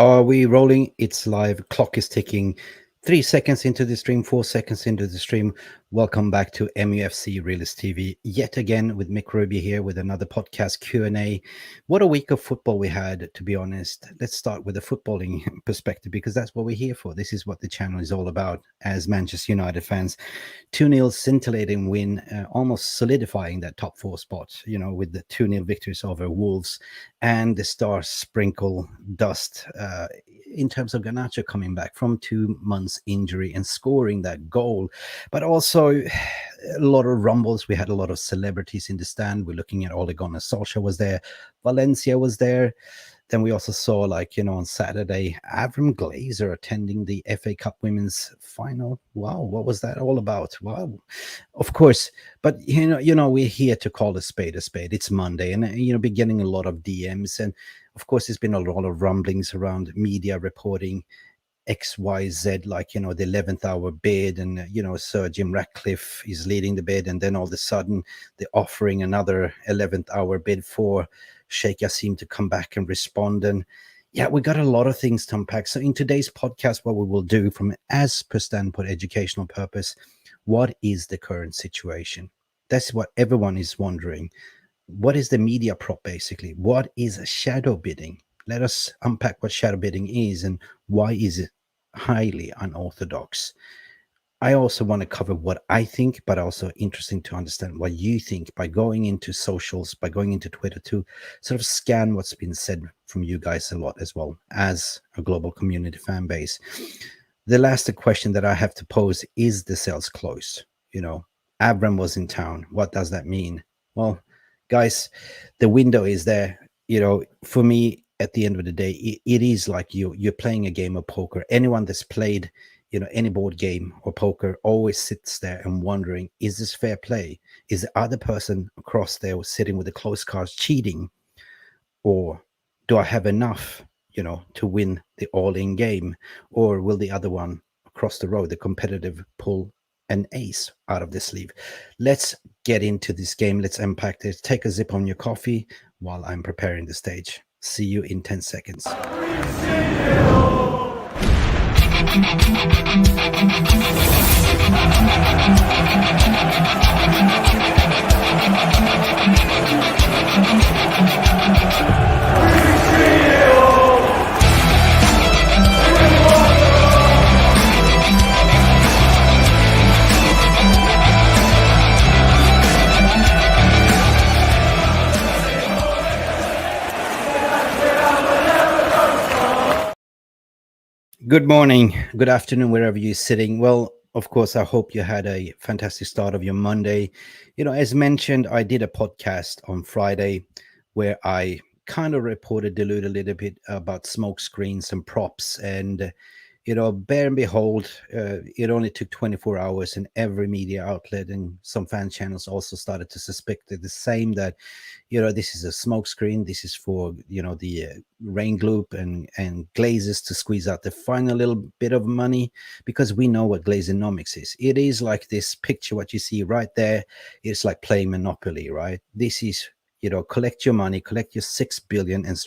Are we rolling? It's live. Clock is ticking. 3 seconds into the stream, 4 seconds into the stream. Welcome back to MUFC Realist TV. Yet again with Mick Ruby here with another podcast Q&A. What a week of football we had, to be honest. Let's start with the footballing perspective because that's what we're here for. This is what the channel is all about as Manchester United fans. 2-0 scintillating win, almost solidifying that top four spot, with the 2-0 victories over Wolves and the Stars sprinkle dust in terms of Garnacho coming back from 2 months injury and scoring that goal. But also a lot of rumbles. We had a lot of celebrities in the stand. We're looking at Ole Gunnar Solskjaer was there. Valencia was there. Then we also saw, on Saturday, Avram Glazer attending the FA Cup Women's Final. Wow, what was that all about? Wow, of course. But, we're here to call a spade a spade. It's Monday and, be getting a lot of DMs. And, of course, there's been a lot of rumblings around media reporting XYZ, the 11th hour bid, and Sir Jim Ratcliffe is leading the bid, and then all of a sudden they're offering another 11th hour bid for Sheikh Jassim to come back and respond. And yeah, we got a lot of things to unpack. So in today's podcast, what we will do from as per standpoint educational purpose, what is the current situation? That's what everyone is wondering. What is the media prop basically? What is shadow bidding? Let us unpack what shadow bidding is and why is it highly unorthodox. I also want to cover what I think, but also interesting to understand what you think by going into socials, by going into Twitter to sort of scan what's been said from you guys a lot as well as a global community fan base. The last question that I have to pose is the sales closed? Abram was in town. What does that mean? Well, guys, the window is there. For me, at the end of the day, it is like you're playing a game of poker. Anyone that's played any board game or poker always sits there and wondering, is this fair play? Is the other person across there sitting with the closed cards cheating? Or do I have enough to win the all-in game? Or will the other one across the road, the competitive, pull an ace out of the sleeve? Let's get into this game. Let's unpack this. Take a sip on your coffee while I'm preparing the stage. See you in 10 seconds. Good morning, good afternoon, wherever you're sitting. Well, of course, I hope you had a fantastic start of your Monday. As mentioned, I did a podcast on Friday where I kind of diluted a little bit about smoke screens and props. And, bear and behold, it only took 24 hours and every media outlet and some fan channels also started to suspect the same, that, this is a smoke screen. This is for, the rain gloop and glazers to squeeze out the final little bit of money, because we know what glazonomics is. It is like this picture, what you see right there. It's like playing Monopoly, right? This is, collect your money, collect your 6 billion and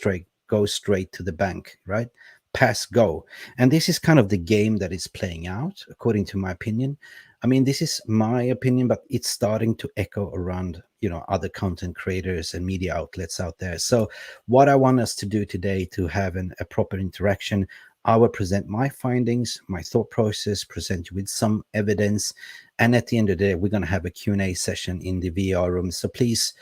go straight to the bank, right? Pass go. And this is kind of the game that is playing out, according to my opinion. I mean, this is my opinion, but it's starting to echo around, other content creators and media outlets out there. So what I want us to do today to have a proper interaction, I will present my findings, my thought process, present you with some evidence. And at the end of the day, we're going to have a Q&A session in the VR room. So please,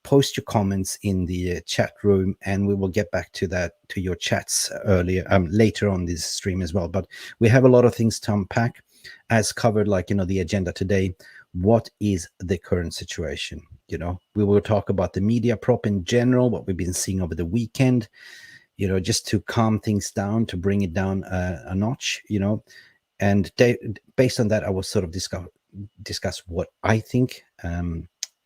post your comments in the chat room and we will get back to that, to your chats later on this stream as well. But we have a lot of things to unpack as covered, the agenda today. What is the current situation? We will talk about the media prop in general, what we've been seeing over the weekend, just to calm things down, to bring it down a notch, and based on that, I will sort of discuss what I think,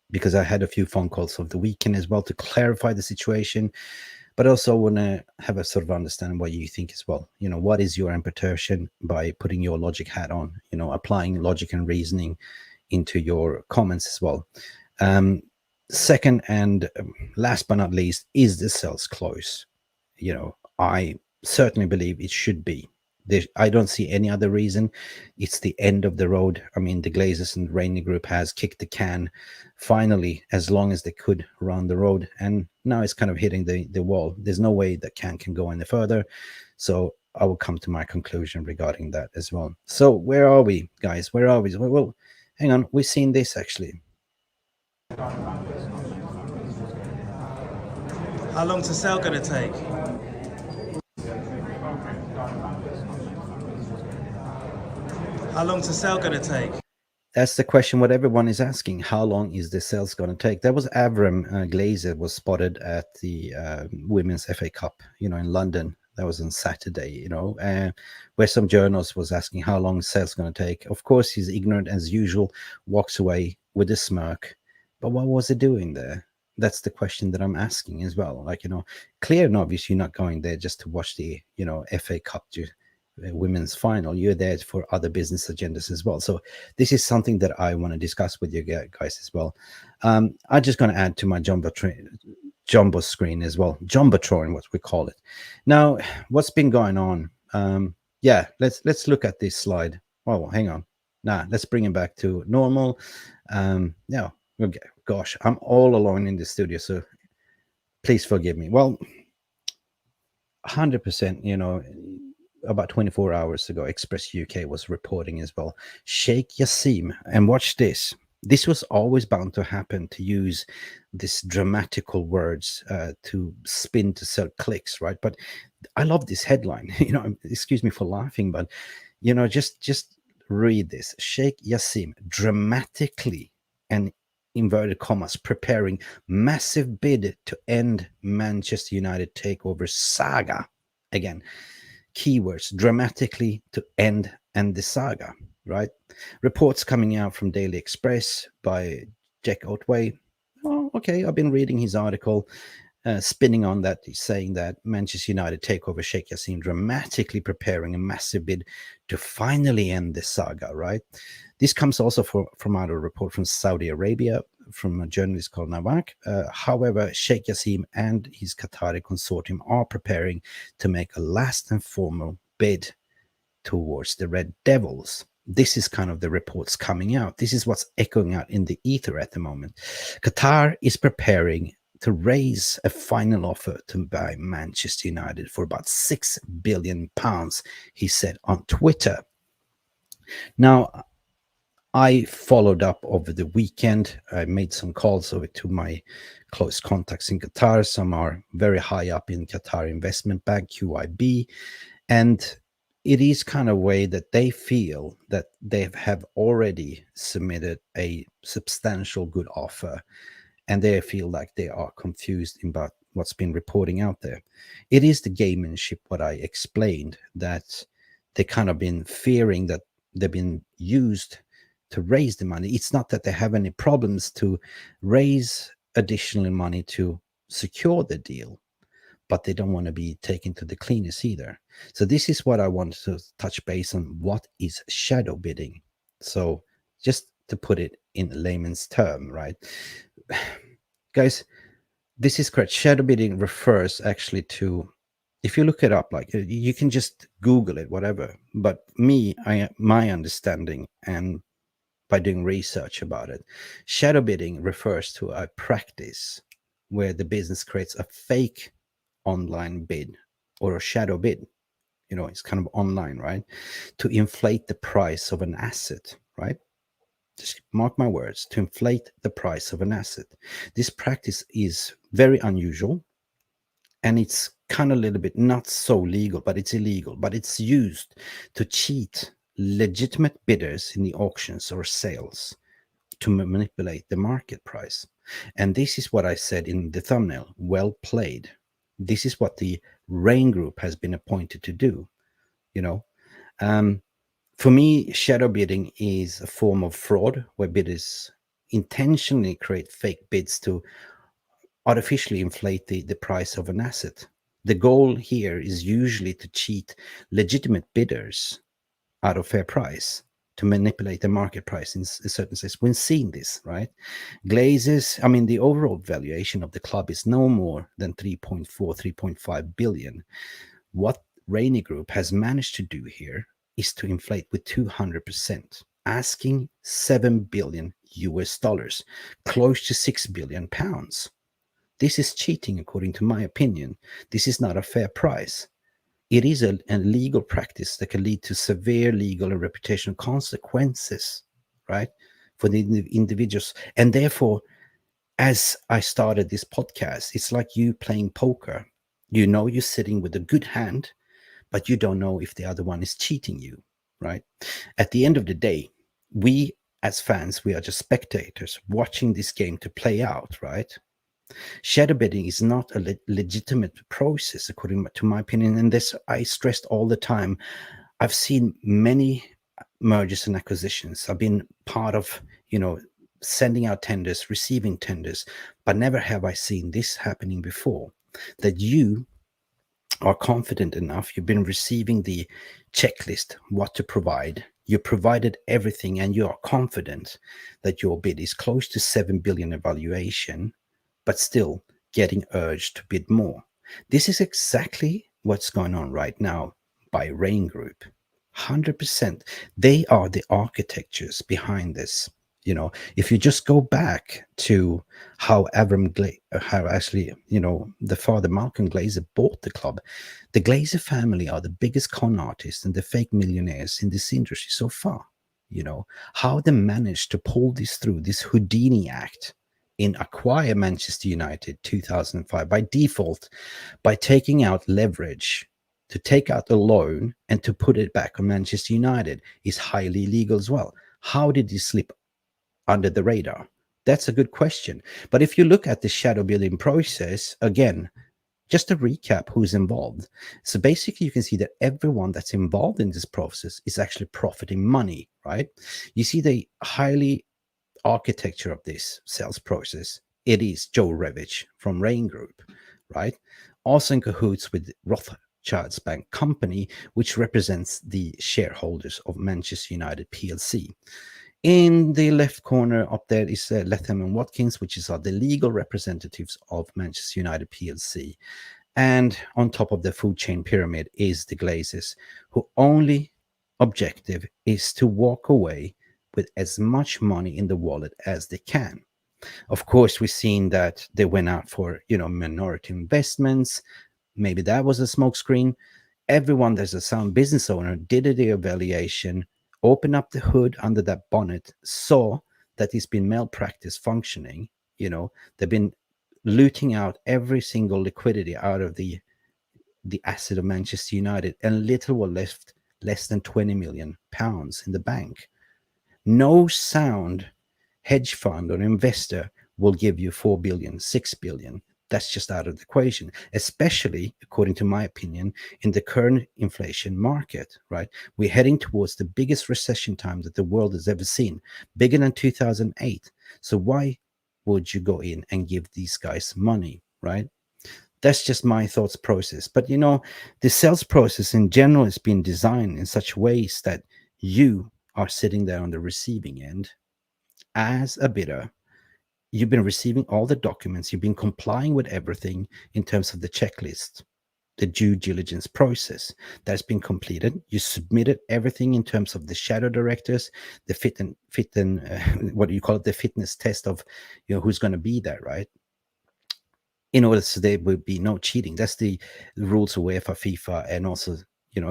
because I had a few phone calls over the weekend as well to clarify the situation, but also want to have a sort of understanding what you think as well. What is your interpretation by putting your logic hat on, applying logic and reasoning into your comments as well. Second and last but not least, is the sales close? I certainly believe it should be. I don't see any other reason. It's the end of the road. I mean, the Glazers and RAINE group has kicked the can finally as long as they could around the road. And now it's kind of hitting the wall. There's no way that can go any further. So I will come to my conclusion regarding that as well. So where are we, guys? Where are we? Well, hang on. We've seen this actually. How long to sell gonna take? How long to sell gonna take? That's the question what everyone is asking. How long is the sales going to take? There was Avram Glazer was spotted at the Women's FA Cup, in London. That was on Saturday, where some journalist was asking how long sales going to take. Of course, he's ignorant as usual, walks away with a smirk. But what was he doing there? That's the question that I'm asking as well. Like, clear and obvious, you're not going there just to watch the, FA Cup women's final. You're there for other business agendas as well. So this is something that I want to discuss with you guys as well. I'm just going to add to my jumbo screen as well, jumbotron, what we call it. Now, what's been going on? Yeah, let's look at this slide. Oh, hang on. Let's bring it back to normal. Yeah, okay. Gosh, I'm all alone in the studio, so please forgive me. Well, 100%, about 24 hours ago, Express UK was reporting as well. Sheikh Jassim, and watch this. This was always bound to happen, to use this dramatical words to spin to sell clicks, right? But I love this headline. Excuse me for laughing, but just read this. Sheikh Jassim dramatically and inverted commas preparing massive bid to end Manchester United takeover saga. Again, keywords dramatically to end the saga, right? Reports coming out from Daily Express by Jack Otway. Oh, okay, I've been reading his article, spinning on that, saying that Manchester United takeover Sheikh Jassim dramatically preparing a massive bid to finally end the saga, right? This comes also from out a report from Saudi Arabia, from a journalist called Debunk. However, Sheikh Jassim and his Qatari consortium are preparing to make a last and formal bid towards the Red Devils. This is kind of the reports coming out. This is what's echoing out in the ether at the moment. Qatar is preparing to raise a final offer to buy Manchester United for about £6 billion, he said on Twitter. Now, I followed up over the weekend. I made some calls over to my close contacts in Qatar. Some are very high up in Qatar Investment Bank, QIB. And it is kind of way that they feel that they have already submitted a substantial good offer, and they feel like they are confused about what's been reporting out there. It is the gamemanship, what I explained, that they kind of been fearing that they've been used to raise the money. It's not that they have any problems to raise additional money to secure the deal, but they don't want to be taken to the cleaners either. So this is what I want to touch base on. What is shadow bidding? So just to put it in layman's term, right? Guys, this is correct. Shadow bidding refers actually to, if you look it up, like you can just Google it, whatever. But my understanding, and by doing research about it, shadow bidding refers to a practice where the business creates a fake online bid or a shadow bid. It's kind of online, right? To inflate the price of an asset, right? Just mark my words, to inflate the price of an asset. This practice is very unusual, and it's kind of a little bit not so legal, but it's illegal, but it's used to cheat legitimate bidders in the auctions or sales to manipulate the market price. And this is what I said in the thumbnail. Well played. This is what the RAINE group has been appointed to do. For me, shadow bidding is a form of fraud where bidders intentionally create fake bids to artificially inflate the price of an asset. The goal here is usually to cheat legitimate bidders out of fair price, to manipulate the market price in a certain sense. When seeing this, right? Glazers, I mean, the overall valuation of the club is no more than 3.4, 3.5 billion. What RAINE Group has managed to do here is to inflate with 200%, asking 7 billion US dollars, close to 6 billion pounds. This is cheating, according to my opinion. This is not a fair price. It is a legal practice that can lead to severe legal and reputational consequences, right, for the individuals. And therefore, as I started this podcast, it's like you playing poker. You know you're sitting with a good hand, but you don't know if the other one is cheating you, right? At the end of the day, we as fans, we are just spectators watching this game to play out, right? Shadow bidding is not a legitimate process, according to my opinion. And this I stressed all the time. I've seen many mergers and acquisitions. I've been part of, sending out tenders, receiving tenders, but never have I seen this happening before. That you are confident enough, you've been receiving the checklist, what to provide. You provided everything, and you are confident that your bid is close to 7 billion evaluation, but still getting urged to bid more. This is exactly what's going on right now by RAINE Group. 100%. They are the architectures behind this. If you just go back to how how actually, the father Malcolm Glazer bought the club, the Glazer family are the biggest con artists and the fake millionaires in this industry so far. How they managed to pull this through, this Houdini act, in acquire Manchester United 2005 by default, by taking out leverage to take out a loan and to put it back on Manchester United is highly illegal as well. How did he slip under the radar? That's a good question. But if you look at the shadow building process, again, just to recap who's involved. So basically, you can see that everyone that's involved in this process is actually profiting money, right? You see the highly architecture of this sales process. It is Joe Revich from RAINE Group, right? Also in cahoots with Rothschild's Bank Company, which represents the shareholders of Manchester United PLC. In the left corner up there is Latham and Watkins, which are the legal representatives of Manchester United PLC. And on top of the food chain pyramid is the Glazers, who only objective is to walk away with as much money in the wallet as they can. Of course, we've seen that they went out for, minority investments. Maybe that was a smokescreen. Everyone that's a sound business owner did the evaluation, opened up the hood under that bonnet, saw that it's been malpractice functioning. They've been looting out every single liquidity out of the asset of Manchester United, and little were left, less than 20 million pounds in the bank. No sound hedge fund or investor will give you 4 billion, 6 billion. That's just out of the equation, especially, according to my opinion, in the current inflation market, right? We're heading towards the biggest recession time that the world has ever seen, bigger than 2008. So why would you go in and give these guys money, right? That's just my thoughts process. But the sales process in general has been designed in such ways that you are sitting there on the receiving end as a bidder. You've been receiving all the documents, you've been complying with everything in terms of the checklist, the due diligence process that's been completed. You submitted everything in terms of the shadow directors, the fit and what do you call it, the fitness test of who's going to be there, right? In order so there would be no cheating. That's the rules of UEFA, FIFA, and also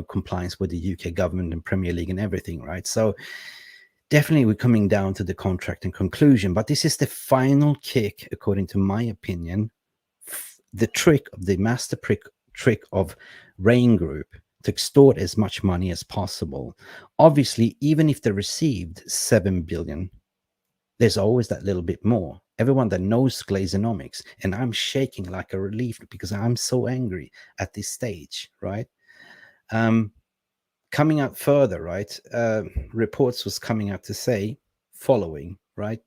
compliance with the UK government and Premier League and everything, right? So definitely we're coming down to the contract and conclusion, but this is the final kick, according to my opinion, the trick of the master trick of RAINE Group to extort as much money as possible. Obviously, even if they received 7 billion, there's always that little bit more. Everyone that knows Glazonomics, and I'm shaking like a relief because I'm so angry at this stage, right? Coming out further, right? Reports was coming out to say following, right?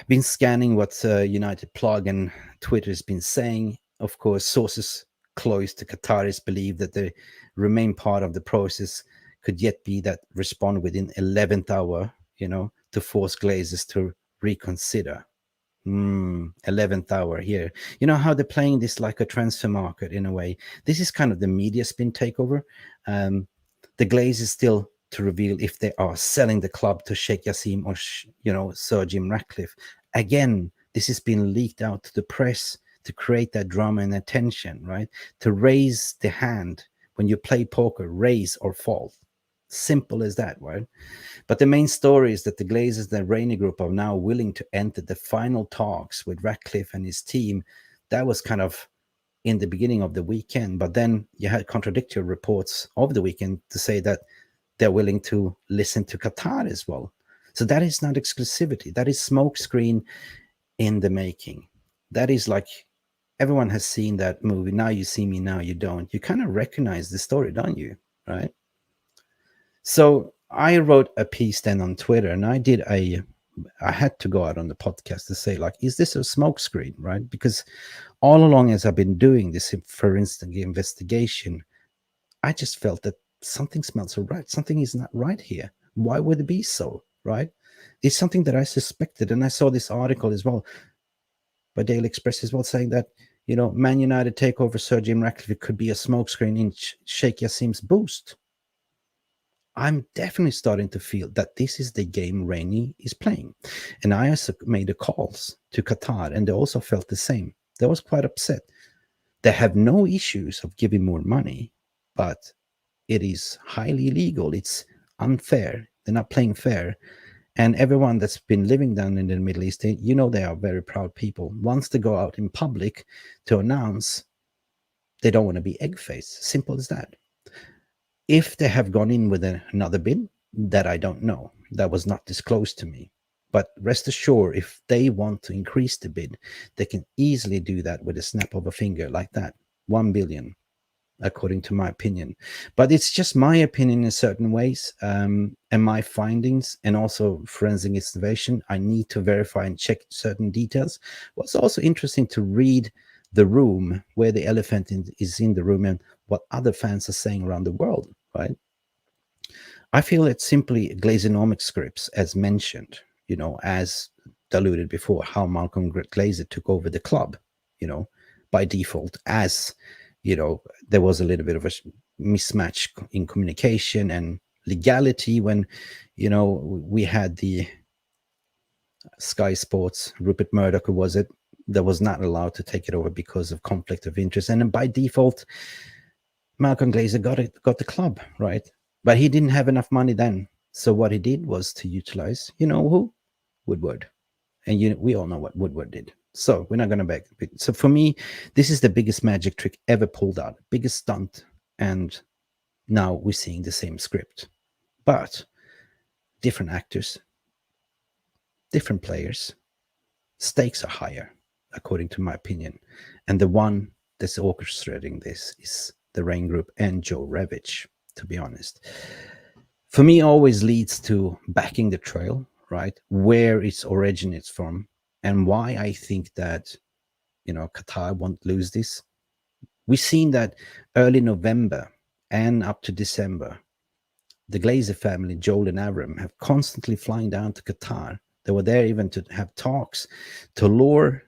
Been scanning what United Plug and Twitter has been saying. Of course, sources close to Qataris believe that the remain part of the process could yet be that respond within 11th hour, to force Glazers to reconsider. 11th hour here. You know how they're playing this like a transfer market in a way. This is kind of the media spin takeover. Um, the glaze is still to reveal if they are selling the club to Sheikh Jassim or Sir Jim Ratcliffe. Again, this has been leaked out to the press to create that drama and attention, right? To raise the hand when you play poker, raise or fall. Simple as that, right? But the main story is that the Glazers and the RAINE group are now willing to enter the final talks with Ratcliffe and his team. That was kind of in the beginning of the weekend, but then you had contradictory reports of the weekend to say that they're willing to listen to Qatar as well. So that is not exclusivity. That is smokescreen in the making. That is like everyone has seen that movie. Now you see me, now you don't. You kind of recognize the story, don't you? Right? So I wrote a piece then on Twitter, and I had to go out on the podcast to say, like, is this a smokescreen, right? Because all along as I've been doing this forensic investigation, I just felt that something smells so right. Something is not right here. Why would it be so, right? It's something that I suspected, and I saw this article as well by Daily Express as well saying that Man United takeover Sir Jim Ratcliffe could be a smokescreen in Sheikh Jassim's boost. I'm definitely starting to feel that this is the game RAINE is playing. And I also made the calls to Qatar, and they also felt the same. They was quite upset. They have no issues of giving more money, but it is highly illegal. It's unfair. They're not playing fair. And everyone that's been living down in the Middle East, they are very proud people. Once they go out in public to announce, they don't want to be egg-faced. Simple as that. If they have gone in with another bid, that I don't know. That was not disclosed to me. But rest assured, if they want to increase the bid, they can easily do that with a snap of a finger like that. 1 billion, according to my opinion. But it's just my opinion in certain ways, and my findings, and also forensic investigation. I need to verify and check certain details. What's also interesting to read the room, where the elephant is in the room, and what other fans are saying around the world, right? I feel it's simply glazonomic scripts, as mentioned, as diluted before, how Malcolm Glazer took over the club, by default, as, there was a little bit of a mismatch in communication and legality when, we had the Sky Sports, Rupert Murdoch, who was it, that was not allowed to take it over because of conflict of interest. And then by default, Malcolm Glazer got the club, right? But he didn't have enough money then. So what he did was to utilize, who? Woodward. And we all know what Woodward did. So we're not going to back. So for me, this is the biggest magic trick ever pulled out, biggest stunt. And now we're seeing the same script. But different actors, different players, stakes are higher, according to my opinion. And the one that's orchestrating this is the RAINE Group and Joe Revich, to be honest. For me, always leads to backing the trail, right? Where it originates from, and why I think that, Qatar won't lose this. We've seen that early November and up to December, the Glazer family, Joel and Avram, have constantly flying down to Qatar. They were there even to have talks to lure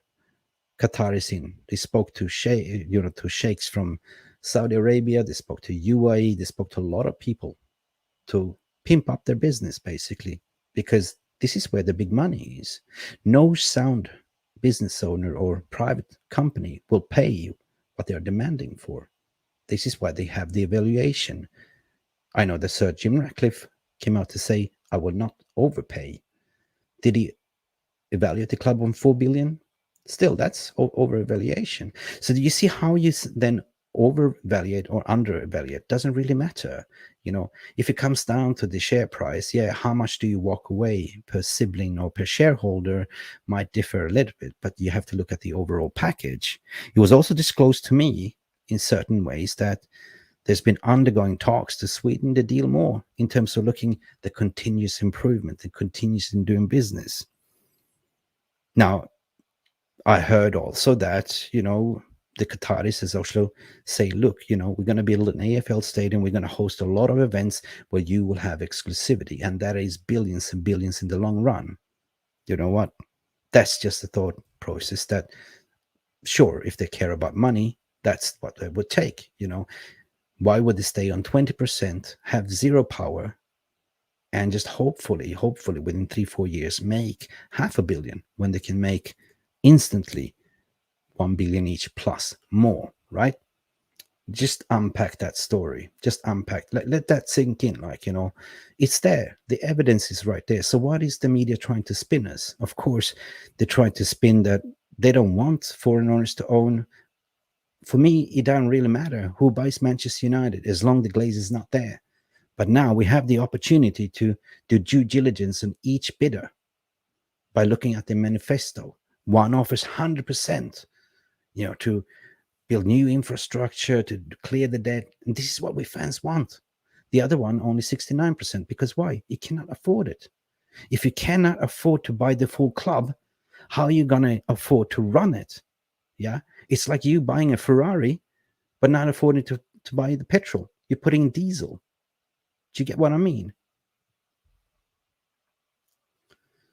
Qataris in. They spoke to to sheikhs from Saudi Arabia. They spoke to UAE. They spoke to a lot of people to pimp up their business, basically, because this is where the big money is. No sound business owner or private company will pay you what they are demanding for. This is why they have the evaluation. I know that Sir Jim Ratcliffe came out to say, I will not overpay. Did he evaluate the club on 4 billion? Still, that's over evaluation. So do you see how you then over evaluate or under evaluate? Doesn't really matter. If it comes down to the share price, yeah, how much do you walk away per sibling or per shareholder might differ a little bit, but you have to look at the overall package. It was also disclosed to me in certain ways that there's been undergoing talks to sweeten the deal more in terms of looking the continuous improvement and continuous in doing business. Now, I heard also that, the Qataris has also say, look, we're going to build an AFL stadium. We're going to host a lot of events where you will have exclusivity. And that is billions and billions in the long run. You know what? That's just a thought. process that, sure, if they care about money, that's what they would take. Why would they stay on 20%, have zero power, and just hopefully within 3-4 years make 500 million when they can make instantly 1 billion each plus more, right? Just unpack that story. Just unpack, let that sink in. It's there. The evidence is right there. So what is the media trying to spin us? Of course, they try to spin that they don't want foreign owners to own. For me, it doesn't really matter who buys Manchester United as long the glaze is not there. But now we have the opportunity to do due diligence on each bidder by looking at the manifesto. One offers 100%, to build new infrastructure, to clear the debt. And this is what we fans want. The other one, only 69%. Because why? You cannot afford it. If you cannot afford to buy the full club, how are you going to afford to run it? Yeah. It's like you buying a Ferrari, but not affording to buy the petrol. You're putting diesel. Do you get what I mean?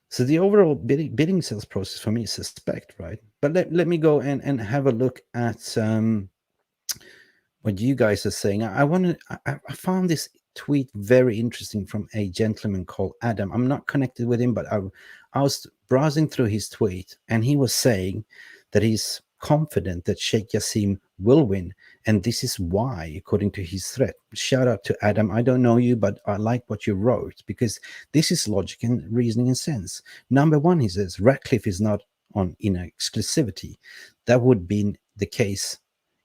So the overall bidding sales process for me is suspect, right? But let me go and have a look at what you guys are saying. I found this tweet very interesting from a gentleman called Adam. I'm not connected with him, but I was browsing through his tweet, and he was saying that he's confident that Sheikh Jassim will win, and this is why, according to his thread. Shout out to Adam. I don't know you, but I like what you wrote, because this is logic and reasoning and sense. Number one, he says Ratcliffe is not on in exclusivity. That would be the case.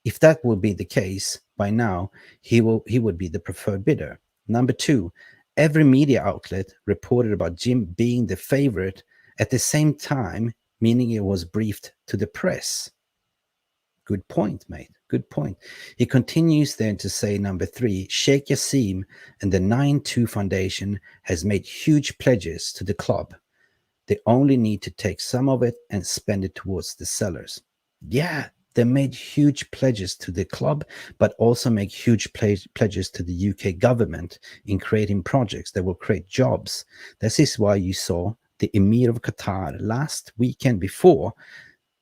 If that would be the case, by now he would be the preferred bidder. Number two, every media outlet reported about Jim being the favorite at the same time, meaning it was briefed to the press. Good point, mate. Good point. He continues then to say, number three, Sheikh Jassim and the 9-2 Foundation has made huge pledges to the club. They only need to take some of it and spend it towards the sellers. Yeah, they made huge pledges to the club, but also make huge pledges to the UK government in creating projects that will create jobs. This is why you saw the Emir of Qatar last weekend before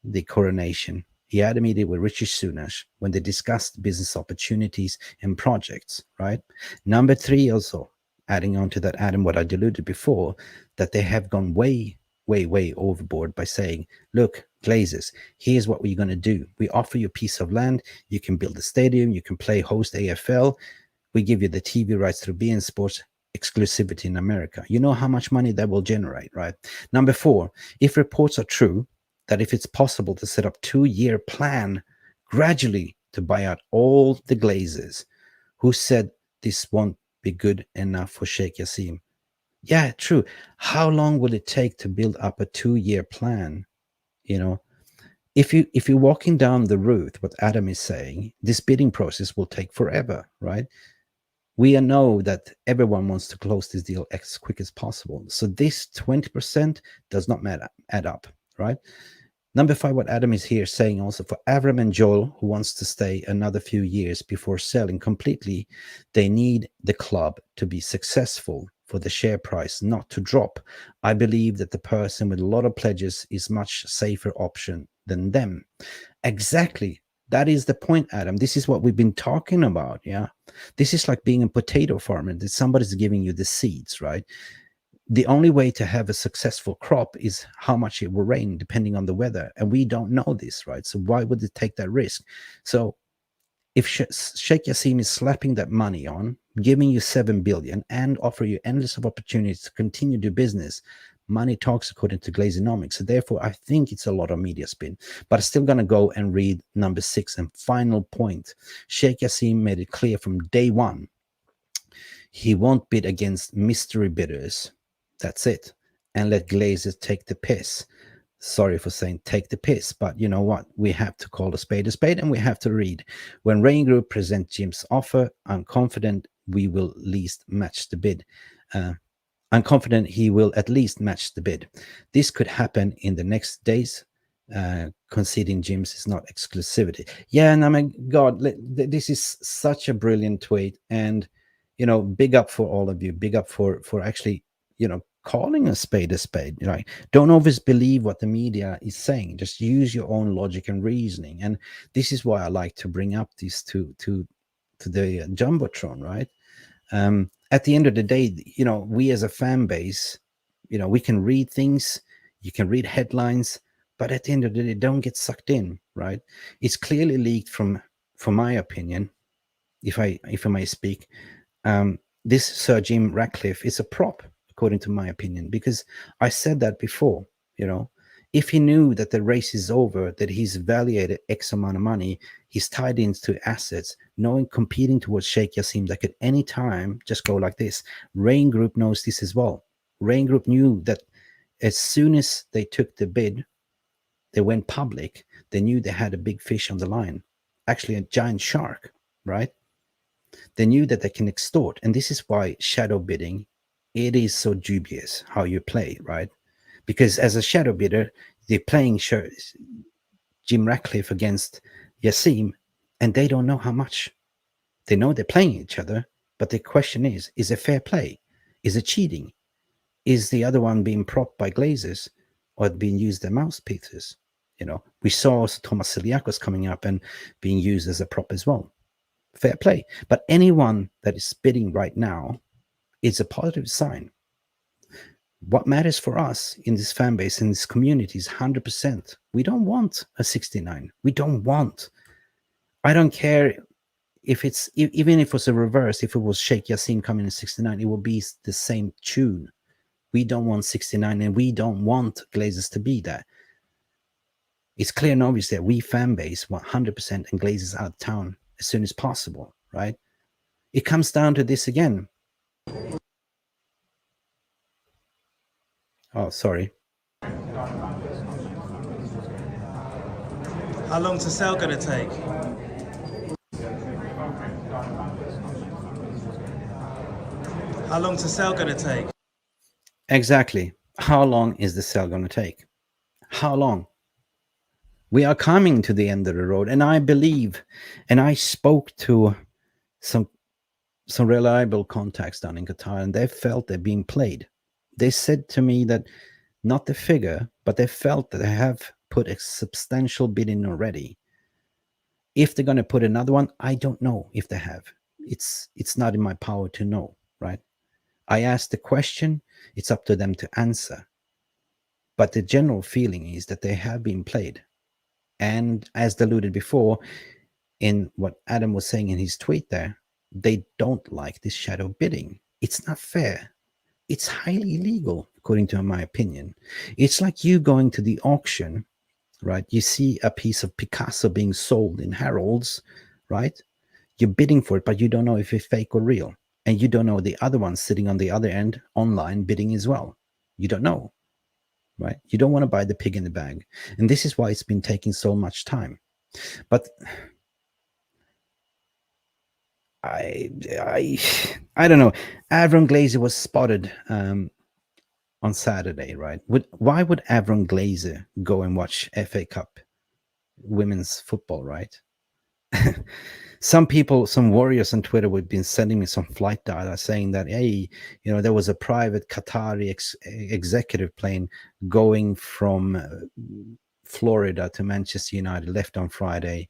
the coronation. He had a meeting with Rishi Sunak when they discussed business opportunities and projects, right? Number three, also adding on to that, Adam, what I alluded before, that they have gone way overboard by saying, look, glazers, here's what we're going to do. We offer you a piece of land. You can build a stadium. You can play host AFL. We give you the TV rights through beIN Sports, exclusivity in America. You know how much money that will generate, right? Number four, if reports are true, that if it's possible to set up 2-year plan gradually to buy out all the glazers, who said this won't be good enough for Sheikh Jassim? Yeah, true. How long will it take to build up a 2-year plan? If you're walking down the route, what Adam is saying, this bidding process will take forever, right? We know that everyone wants to close this deal as quick as possible. So this 20% does not add up, right? Number five, what Adam is here saying also, for Avram and Joel, who wants to stay another few years before selling completely, they need the club to be successful for the share price not to drop. I believe that the person with a lot of pledges is much safer option than them. Exactly. That is the point, Adam. This is what we've been talking about. Yeah. This is like being a potato farmer, that somebody's giving you the seeds, right? The only way to have a successful crop is how much it will rain depending on the weather, and we don't know this, right? So why would it take that risk? So if Sheikh Jassim is slapping that money on, giving you 7 billion and offer you endless of opportunities to continue to do business, money talks according to Glazonomics. So therefore I think it's a lot of media spin, but I'm still going to go and read number 6 and final point. Sheikh Jassim made it clear from day one he won't bid against mystery bidders. That's it. And let glazers take the piss. Sorry for saying take the piss, but you know what? We have to call a spade, and we have to read. When RAINE Group present Jim's offer, I'm confident we will at least match the bid. I'm confident he will at least match the bid. This could happen in the next days, conceding Jim's is not exclusivity. Yeah, and I mean, God, this is such a brilliant tweet, and big up for all of you. Big up for actually, calling a spade, right? Don't always believe what the media is saying. Just use your own logic and reasoning. And this is why I like to bring up these to the jumbotron, right? At the end of the day, we as a fan base, we can read things, you can read headlines, but at the end of the day, don't get sucked in, right? It's clearly leaked from my opinion, if I may speak. This Sir Jim Ratcliffe is a prop, according to my opinion, because I said that before. If he knew that the race is over, that he's valued X amount of money, he's tied into assets, knowing competing towards Sheikh Jassim that could any time just go like this. RAINE Group knows this as well. RAINE Group knew that as soon as they took the bid, they went public, they knew they had a big fish on the line, actually a giant shark, right? They knew that they can extort, and this is why shadow bidding, it is so dubious how you play, right? Because as a shadow bidder, they're playing Jim Ratcliffe against Jassim, and they don't know how much. They know they're playing each other, but the question is it fair play? Is it cheating? Is the other one being propped by glazers or being used as mouthpieces? We saw Thomas Siliakos coming up and being used as a prop as well. Fair play. But anyone that is bidding right now is a positive sign. What matters for us in this fan base, in this community, is 100%. We don't want a 69. We don't want. I don't care if it's, even if it was a reverse, if it was Sheikh Jassim coming in 69, it will be the same tune. We don't want 69, and we don't want Glazers to be there. It's clear and obvious that we fan base want 100% and Glazers out of town as soon as possible, right? It comes down to this again. Oh, sorry. How long to sell gonna take? How long to sell gonna take? Exactly. How long is the sale going to take? How long? We are coming to the end of the road, and I believe, and I spoke to some reliable contacts down in Qatar, and they felt they're being played. They said to me that not the figure, but they felt that they have put a substantial bid in already. If they're going to put another one, I don't know if they have. It's not in my power to know, right? I asked the question, it's up to them to answer. But the general feeling is that they have been played. And as alluded before, in what Adam was saying in his tweet there, they don't like this shadow bidding. It's not fair. It's highly illegal, according to my opinion. It's like you going to the auction, right? You see a piece of Picasso being sold in Harrods, right? You're bidding for it, but you don't know if it's fake or real. And you don't know the other one sitting on the other end online bidding as well. You don't know, right? You don't want to buy the pig in the bag. And this is why it's been taking so much time. But I don't know. Avram Glazer was spotted on Saturday, right? Why would Avram Glazer go and watch FA Cup women's football, right? Some people, some warriors on Twitter would been sending me some flight data saying that, hey, there was a private Qatari executive plane going from Florida to Manchester United, left on Friday.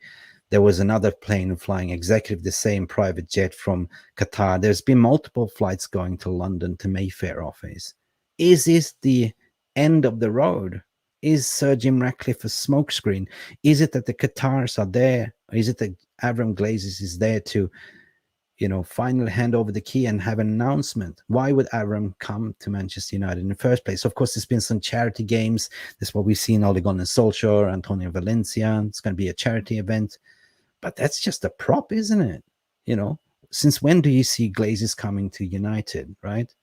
There was another plane flying executive, the same private jet from Qatar. There's been multiple flights going to London to Mayfair office. Is this the end of the road? Is Sir Jim Ratcliffe a smokescreen? Is it that the Qatars are there? Or is it that Avram Glazers is there to, finally hand over the key and have an announcement? Why would Avram come to Manchester United in the first place? Of course, there's been some charity games. That's what we've seen, Ole Gunnar Solskjaer, Antonio Valencia. It's going to be a charity event. But that's just a prop, isn't it? Since when do you see Glazers coming to United, right?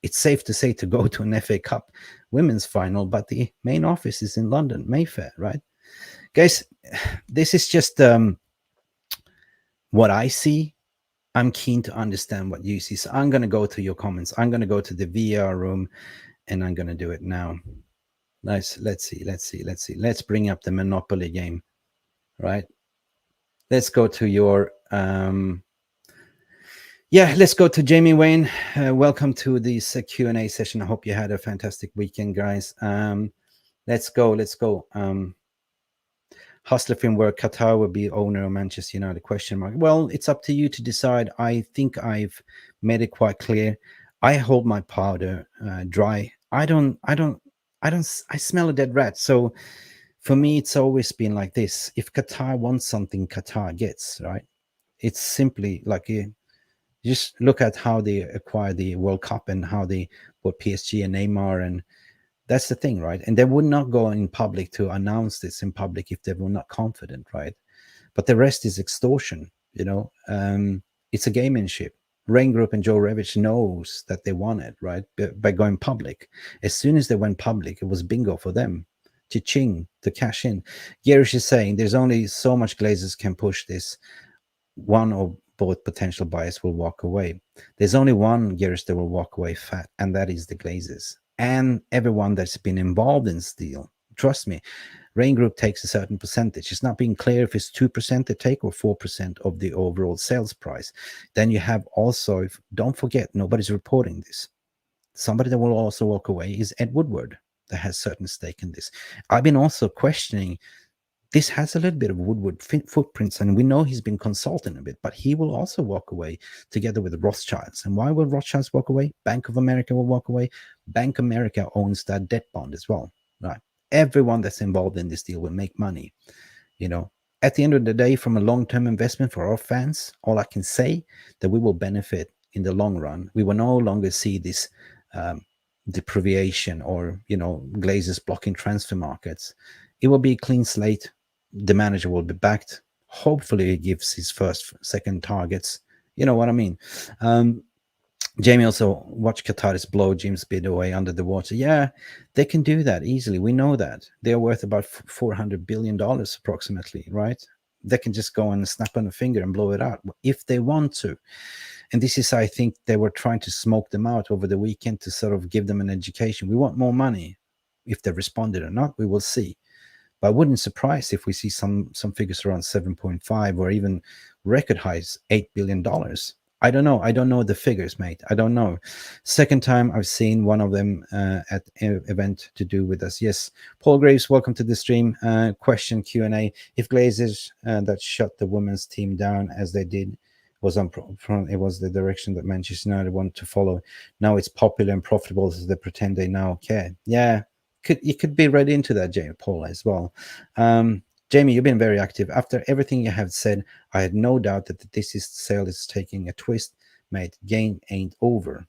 It's safe to say to go to an FA Cup women's final, but the main office is in London, Mayfair, right? Guys, this is just what I see. I'm keen to understand what you see. So I'm going to go to your comments. I'm going to go to the VR room, and I'm going to do it now. Nice. Let's see. Let's bring up the Monopoly game, right? Let's go to your Yeah, let's go to Jamie Wayne. Welcome to this Q&A session. I hope you had a fantastic weekend, guys. Let's go. Let's go. Hustler film where Qatar will be owner of Manchester United? Question mark. Well, it's up to you to decide. I think I've made it quite clear. I hold my powder dry. I smell a dead rat. So for me, it's always been like this. If Qatar wants something, Qatar gets, right? It's simply like just look at how they acquired the World Cup and how they bought PSG and Neymar, and that's the thing, right? And they would not go in public to announce this in public if they were not confident, right? But the rest is extortion, you know. It's a gamemanship. Rain Group and Joe Revich knows that they won it, right? By going public. As soon as they went public, it was bingo for them. Cha-ching, to cash in. Garish is saying there's only so much Glazers can push this. One or both potential buyers will walk away. There's only one Garish that will walk away fat, and that is the Glazers. And everyone that's been involved in this deal. Trust me, Rain Group takes a certain percentage. It's not being clear if it's 2% they take or 4% of the overall sales price. Then you have also, don't forget, nobody's reporting this. Somebody that will also walk away is Ed Woodward, that has certain stake in this. I've been also questioning, this has a little bit of Woodward footprints, and we know he's been consulting a bit, but he will also walk away together with the Rothschilds. And why will Rothschilds walk away? Bank of America will walk away. Bank America owns that debt bond as well, right? Everyone that's involved in this deal will make money. You know, at the end of the day, from a long-term investment for our fans, all I can say that we will benefit in the long run. We will no longer see this um, deprivation or glazes blocking transfer markets. It will be a clean slate. The manager will be backed. Hopefully, he gives his first, second targets. You know what I mean? Um, Jamie also watched Qataris blow James Bid away under the water. Yeah, they can do that easily. We know that. They're worth about $400 billion approximately, right? They can just go and snap on a finger and blow it out if they want to. And this is, I think, they were trying to smoke them out over the weekend to sort of give them an education. We want more money. If they responded or not, we will see. But I wouldn't surprise if we see some figures around 7.5 or even record highs, $8 billion. I don't know. I don't know the figures, mate. I don't know. Second time I've seen one of them at an event to do with us. Yes, Paul Graves, welcome to the stream. Question Q&A. If Glazers that shut the women's team down as they did was on front, it was the direction that Manchester United wanted to follow. Now it's popular and profitable, so they pretend they now care. Yeah, you could be read into that, Jamie Paul, as well. Jamie, you've been very active. After everything you have said, I had no doubt that this sale is taking a twist. Mate, game ain't over.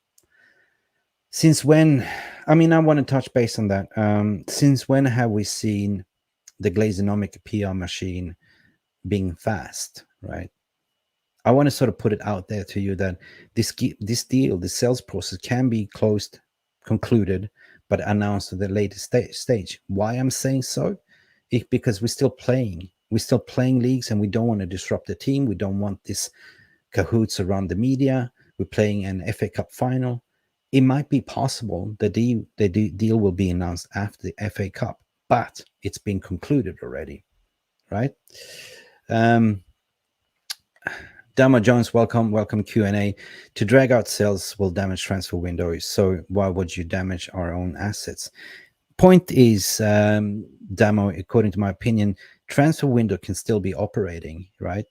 Since when? I mean, I want to touch base on that. Since when have we seen the Glazonomic PR machine being fast, right? I want to sort of put it out there to you that this deal, this sales process can be closed, concluded, but announced at the later stage. Why I'm saying so? Because we're still playing. We're still playing leagues, and we don't want to disrupt the team. We don't want this cahoots around the media. We're playing an FA Cup final. It might be possible that the deal will be announced after the FA Cup, but it's been concluded already, right? Dama Jones, welcome Q&A. To drag out sales will damage transfer windows, so why would you damage our own assets? Point is, Damo, according to my opinion, transfer window can still be operating, right?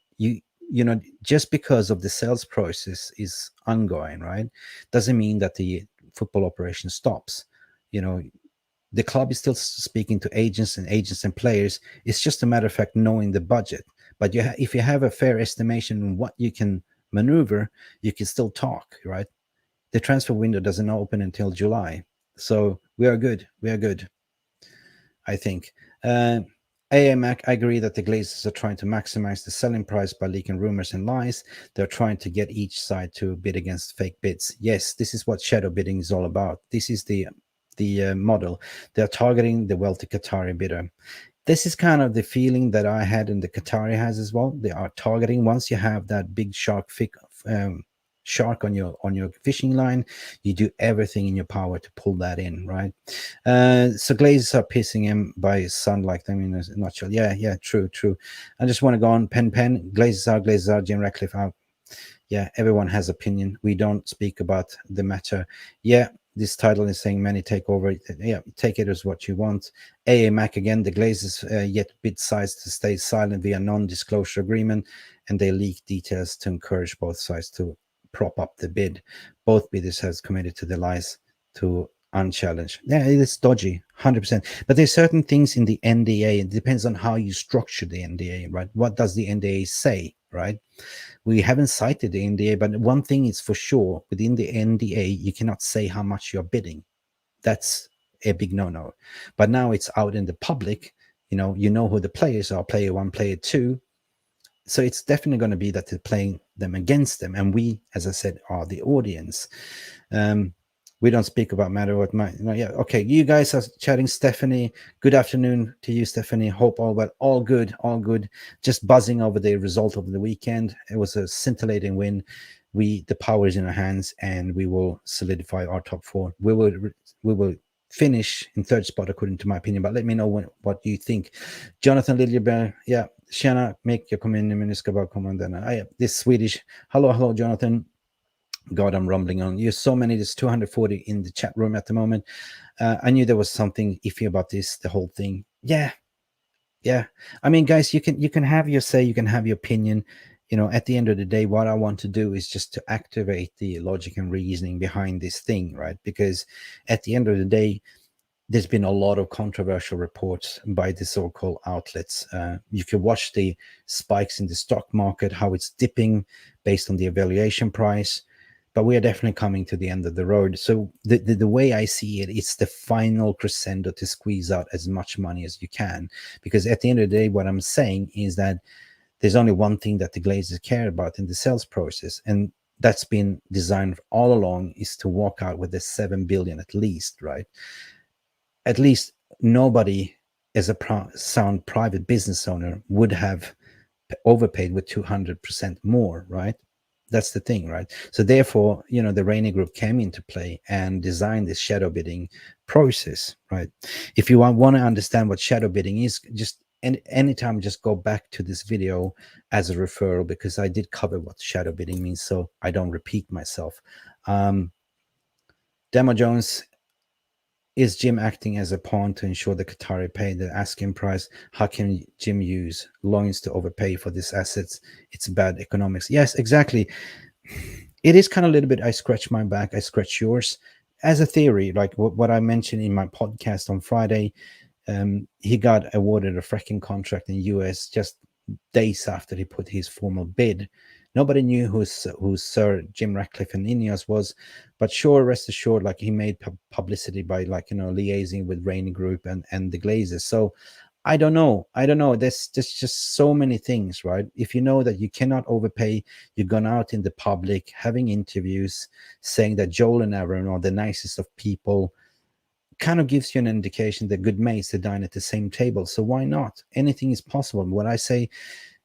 Just because of the sales process is ongoing, right, doesn't mean that the football operation stops. The club is still speaking to agents and players. It's just a matter of fact knowing the budget. But if you have a fair estimation on what you can maneuver, you can still talk, right? The transfer window doesn't open until July, so we are good. We are good, I think. AMAC, I agree that the Glazers are trying to maximize the selling price by leaking rumors and lies. They're trying to get each side to bid against fake bids. Yes, this is what shadow bidding is all about. This is the model. They're targeting the wealthy Qatari bidder. This is kind of the feeling that I had and the Qatari has as well. They are targeting, once you have that big shark on your fishing line, you do everything in your power to pull that in, right? So Glazers are pissing him by his son, like them in a nutshell. Yeah, true. I just want to go on. Pen, Glazers are, Jim Ratcliffe out. Yeah, everyone has opinion. We don't speak about the matter. Yeah, this title is saying many takeover. Yeah, take it as what you want. AA Mac again, the Glazers yet bid sides to stay silent via non-disclosure agreement, and they leak details to encourage both sides to prop up the bid. Both bidders has committed to the lies to unchallenged. Yeah, it is dodgy, 100%. But there's certain things in the NDA. It depends on how you structure the NDA, right? What does the NDA say, right? We haven't cited the NDA, but one thing is for sure: within the NDA, you cannot say how much you're bidding. That's a big no-no. But now it's out in the public. You know who the players are: player one, player two. So it's definitely going to be that they're playing them against them, and we, as I said, are the audience. Um, we don't speak about matter what might. No, yeah, okay. You guys are chatting, Stephanie. Good afternoon to you, Stephanie. Hope all well. All good, all good. Just buzzing over the result of the weekend. It was a scintillating win. The power is in our hands, and we will solidify our top four. We will finish in third spot according to my opinion. But let me know what you think. Jonathan Liljeberg, yeah. Tjena, Mick, jag kom in, men nu ska bara komma den. This Swedish. Hello, Jonathan. God, I'm rumbling on. You're so many. There's 240 in the chat room at the moment. I knew there was something iffy about this, the whole thing. Yeah. I mean, guys, you can have your say, you can have your opinion. At the end of the day, what I want to do is just to activate the logic and reasoning behind this thing, right? Because at the end of the day, there's been a lot of controversial reports by the so-called outlets. You can watch the spikes in the stock market, how it's dipping based on the evaluation price. But we are definitely coming to the end of the road. So the way I see it, it's the final crescendo to squeeze out as much money as you can. Because at the end of the day, what I'm saying is that there's only one thing that the Glazers care about in the sales process, and that's been designed all along, is to walk out with the 7 billion at least, right? At least nobody, as a sound private business owner, would have overpaid with 200% more, right? That's the thing, right? So therefore, the RAINE group came into play and designed this shadow bidding process, right? If you want to understand what shadow bidding is, just anytime, just go back to this video as a referral, because I did cover what shadow bidding means, so I don't repeat myself. Demo Jones, is Jim acting as a pawn to ensure the Qatari pay the asking price? How can Jim use loans to overpay for these assets? It's bad economics. Yes, exactly. It is kind of a little bit, I scratch my back, I scratch yours. As a theory, like what I mentioned in my podcast on Friday, he got awarded a fracking contract in US just days after he put his formal bid. Nobody knew who Sir Jim Ratcliffe and Ineos was, but sure, rest assured, like he made publicity by liaising with RAINE Group and the Glazers. So I don't know. There's just so many things, right? If you know that you cannot overpay, you've gone out in the public having interviews saying that Joel and Aaron are the nicest of people, kind of gives you an indication that good mates to dine at the same table. So why not? Anything is possible. When I say,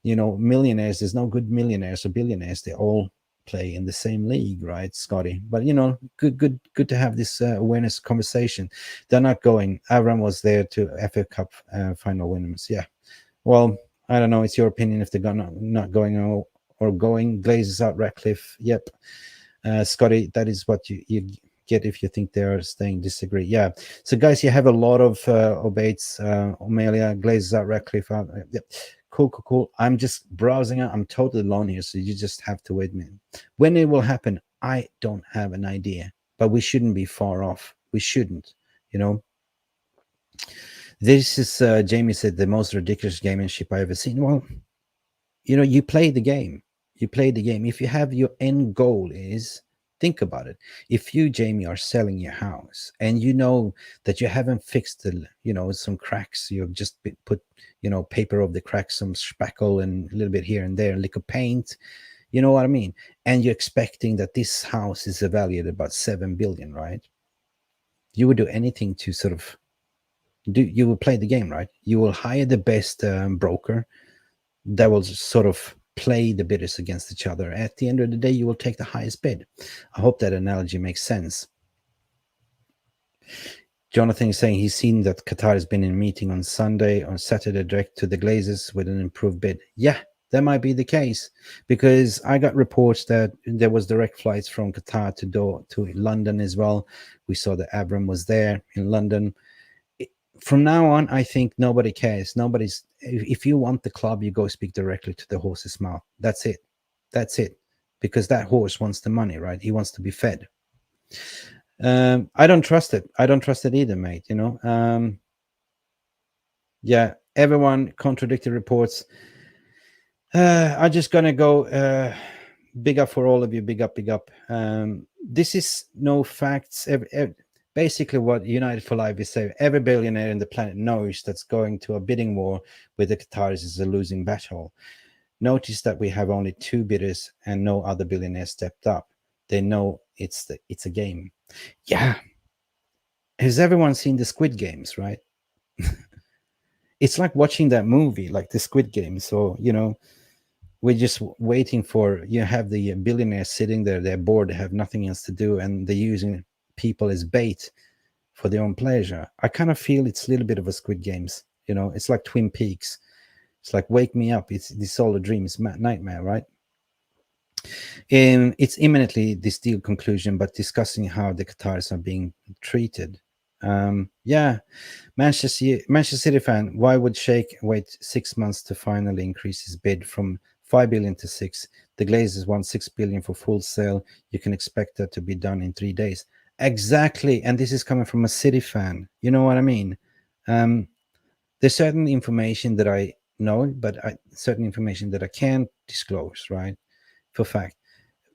millionaires, there's no good millionaires or billionaires. They all play in the same league, right, Scotty? But good to have this awareness conversation. They're not going. Avram was there to FA Cup final winners. Yeah. Well, I don't know. It's your opinion if they're gonna not going or going. Glazes out Ratcliffe. Yep. Scotty, that is what you get if you think they are staying. Disagree. Yeah. So guys, you have a lot of obates. Omelia, Glazes out Ratcliffe. Yep. Cool. I'm just browsing out. I'm totally alone here, so you just have to wait a minute. When it will happen, I don't have an idea, but we shouldn't be far off. We shouldn't, you know. This is Jamie said the most ridiculous gamemanship I ever seen. Well, you play the game. You play the game. If you have your end goal is, think about it. If you, Jamie, are selling your house and you know that you haven't fixed some cracks, you've just put paper over the cracks, some spackle and a little bit here and there, a lick of paint, you know what I mean, and you're expecting that this house is valued about 7 billion, right? You would do anything to sort of you will play the game, right? You will hire the best broker that will sort of play the bidders against each other. At the end of the day, you will take the highest bid. I hope that analogy makes sense. Jonathan is saying he's seen that Qatar has been in a meeting on Saturday direct to the Glazers with an improved bid. Yeah, That might be the case, because I got reports that there was direct flights from Qatar to London as well. We saw that Abram was there in London. From now on, I think nobody cares. Nobody's. If you want the club, you go speak directly to the horse's mouth. That's it. That's it. Because that horse wants the money, right? He wants to be fed. I don't trust it. I don't trust it either, mate. Yeah, everyone contradicted reports. I'm just gonna go. Big up for all of you. Big up, big up. This is no facts. Basically, what United for Life is saying, every billionaire in the planet knows that's going to a bidding war with the Qataris is a losing battle. Notice that we have only 2 bidders and no other billionaires stepped up. They know it's a game. Yeah. Has everyone seen the Squid Games, right? It's like watching that movie, like the Squid Game. So, we're just waiting for, have the billionaires sitting there, they're bored, they have nothing else to do, and they're using people as bait for their own pleasure. I kind of feel it's a little bit of a Squid Games. It's like Twin Peaks. It's like, wake me up. It's all a dream. It's nightmare, right? It's imminently this deal conclusion, but discussing how the Qataris are being treated. Yeah, Manchester City fan. Why would Sheikh wait 6 months to finally increase his bid from 5 billion to 6? The Glazers want 6 billion for full sale. You can expect that to be done in 3 days. Exactly, and this is coming from a City fan. You know what I mean? There's certain information that I know, but certain information that I can't disclose, right? For fact.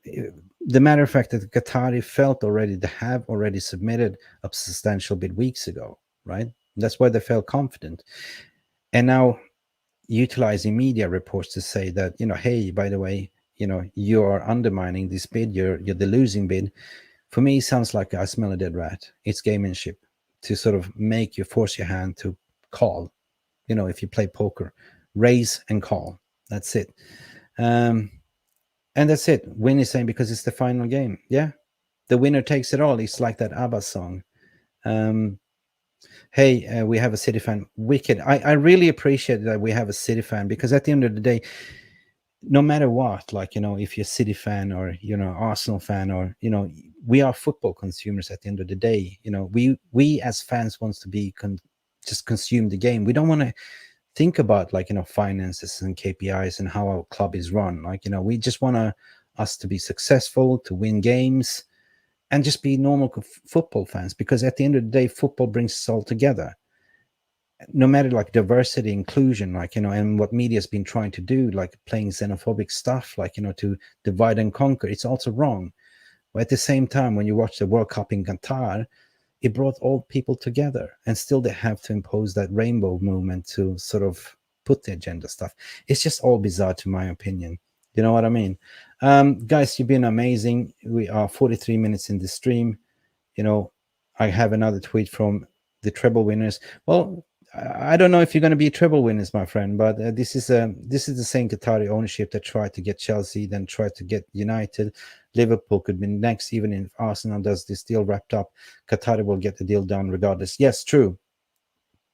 The matter of fact that Qatari felt already, they have already submitted a substantial bid weeks ago, right? That's why they felt confident. And now utilizing media reports to say that, hey, by the way, you are undermining this bid, you're the losing bid. For me, it sounds like I smell a dead rat. It's gamemanship to sort of make you force your hand to call. If you play poker, raise and call. That's it. And that's it. Win is saying because it's the final game. Yeah. The winner takes it all. It's like that ABBA song. Hey, we have a City fan. Wicked. I really appreciate that we have a City fan, because at the end of the day, no matter what, like, if you're a City fan or, Arsenal fan, or, we are football consumers at the end of the day. We as fans wants to be just consume the game. We don't want to think about, like, finances and KPIs and how our club is run. Like, we just want us to be successful, to win games, and just be normal football fans, because at the end of the day, football brings us all together. No matter, like, diversity, inclusion, like, and what media has been trying to do, like playing xenophobic stuff, like, to divide and conquer, it's also wrong. But at the same time, when you watch the World Cup in Qatar, it brought all people together, and still they have to impose that rainbow movement to sort of put the agenda stuff. It's just all bizarre, to my opinion. You know what I mean? Guys, you've been amazing. We are 43 minutes in the stream. I have another tweet from the treble winners. Well, I don't know if you're going to be treble winners, my friend, but this is the same Qatari ownership that tried to get Chelsea, then tried to get United. Liverpool could be next. Even if Arsenal does this deal wrapped up, Qatari will get the deal done regardless. Yes, true.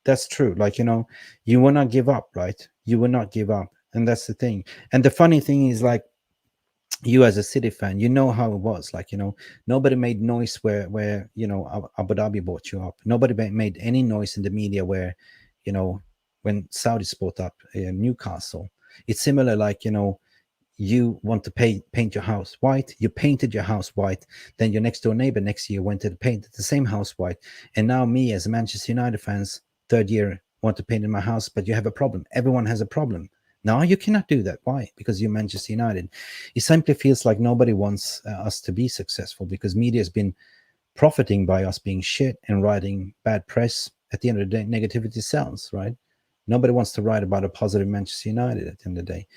That's true. Like, you will not give up, right? You will not give up. And that's the thing. And the funny thing is, like, you as a City fan, you know how it was. Like, nobody made noise where Abu Dhabi bought you up. Nobody made any noise in the media where, when Saudis bought up Newcastle. It's similar, like, you want to paint your house white, you painted your house white, then your next door neighbor next year went to paint the same house white, and now me as a Manchester United fans, third year, want to paint in my house, but you have a problem. Everyone has a problem. No, you cannot do that. Why? Because you're Manchester United. It simply feels like nobody wants us to be successful, because media has been profiting by us being shit and writing bad press. At the end of the day, negativity sells, right? Nobody wants to write about a positive Manchester United at the end of the day.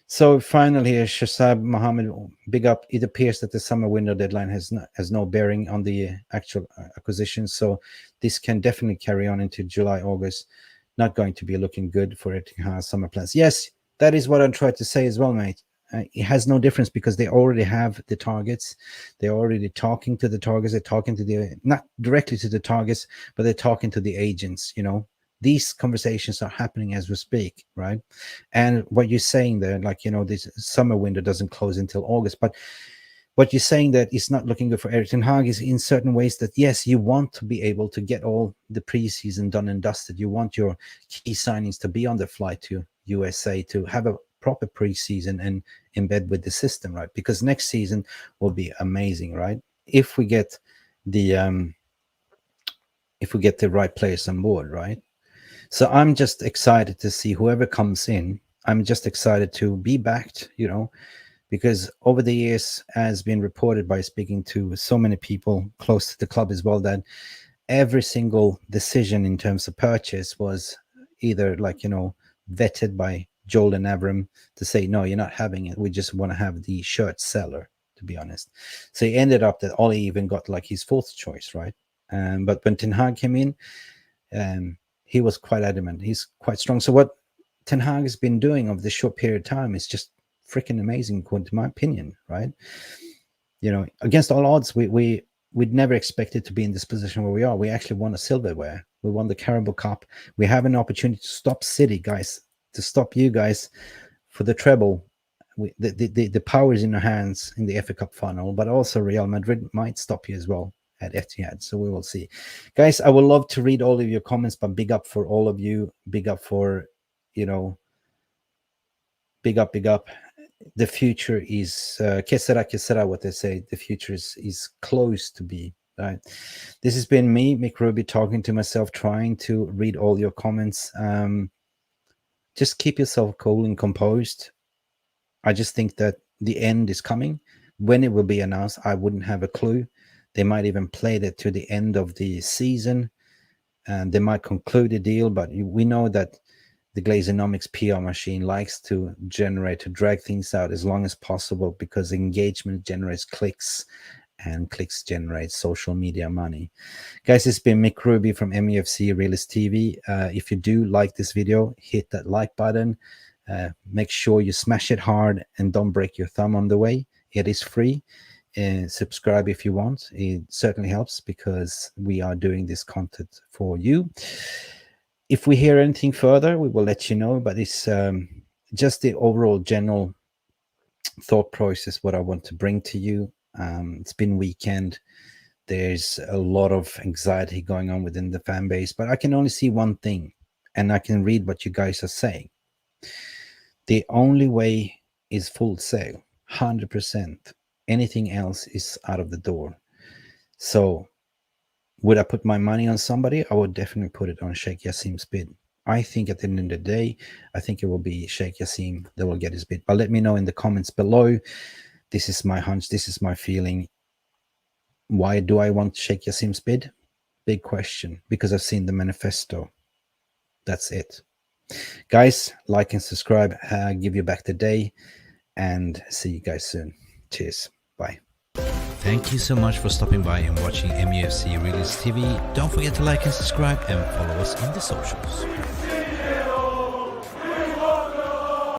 So finally, Shazab Mohammed, big up. It appears that the summer window deadline has no bearing on the actual acquisition, so this can definitely carry on into July, August. Not going to be looking good for Etihad summer plans. Yes, that is what I'm trying to say as well, mate. It has no difference, because they already have the targets. They're already talking to the targets. They're talking to not directly to the targets, but they're talking to the agents, These conversations are happening as we speak, right? And what you're saying there, like, this summer window doesn't close until August, but what you're saying that it's not looking good for Erik ten Hag is in certain ways that, yes, you want to be able to get all the preseason done and dusted. You want your key signings to be on the flight to USA, to have a proper preseason and embed with the system, right? Because next season will be amazing, right? If we get the right players on board, right? So I'm just excited to see whoever comes in. I'm just excited to be backed, because over the years, as been reported by speaking to so many people close to the club as well, that every single decision in terms of purchase was either vetted by Joel and Avram to say, no, you're not having it. We just want to have the shirt seller, to be honest. So he ended up that Ollie even got like his fourth choice, right? But when Ten Hag came in, he was quite adamant. He's quite strong. So what Ten Hag has been doing over this short period of time is just freaking amazing, according to my opinion, right? Against all odds, we'd never expected to be in this position where we are. We actually won a silverware. We won the Carabao Cup. We have an opportunity to stop City, guys, to stop you guys for the treble. The power is in our hands in the FA Cup final, but also Real Madrid might stop you as well at Etihad. So we will see. Guys, I would love to read all of your comments, but big up for all of you. Big up for, big up, big up. The future is que sera, what they say. The future is close to be, right? This has been me, Mick Ruby, talking to myself, trying to read all your comments. Just keep yourself cool and composed. I just think that the end is coming. When it will be announced, I wouldn't have a clue. They might even play that to the end of the season, and they might conclude a deal, but we know that the Glazonomics PR machine likes to drag things out as long as possible, because engagement generates clicks, and clicks generate social media money. Guys, it's been Mick Ruby from MUFC Realist TV. If you do like this video, hit that like button. Make sure you smash it hard and don't break your thumb on the way. It is free. Subscribe if you want. It certainly helps, because we are doing this content for you. If we hear anything further, we will let you know, but it's just the overall general thought process what I want to bring to you. It's been weekend. There's a lot of anxiety going on within the fan base, but I can only see one thing, and I can read what you guys are saying. The only way is full sale, 100%. Anything else is out of the door. So would I put my money on somebody? I would definitely put it on Shk Jassim Bid. I think at the end of the day, I think it will be Sheikh Jassim that will get his bid. But let me know in the comments below. This is my hunch. This is my feeling. Why do I want Sheikh Jassim's bid? Big question. Because I've seen the manifesto. That's it. Guys, like and subscribe. Give you back the day. And see you guys soon. Cheers. Bye. Thank you so much for stopping by and watching MUFC Realist TV. Don't forget to like and subscribe and follow us on the socials.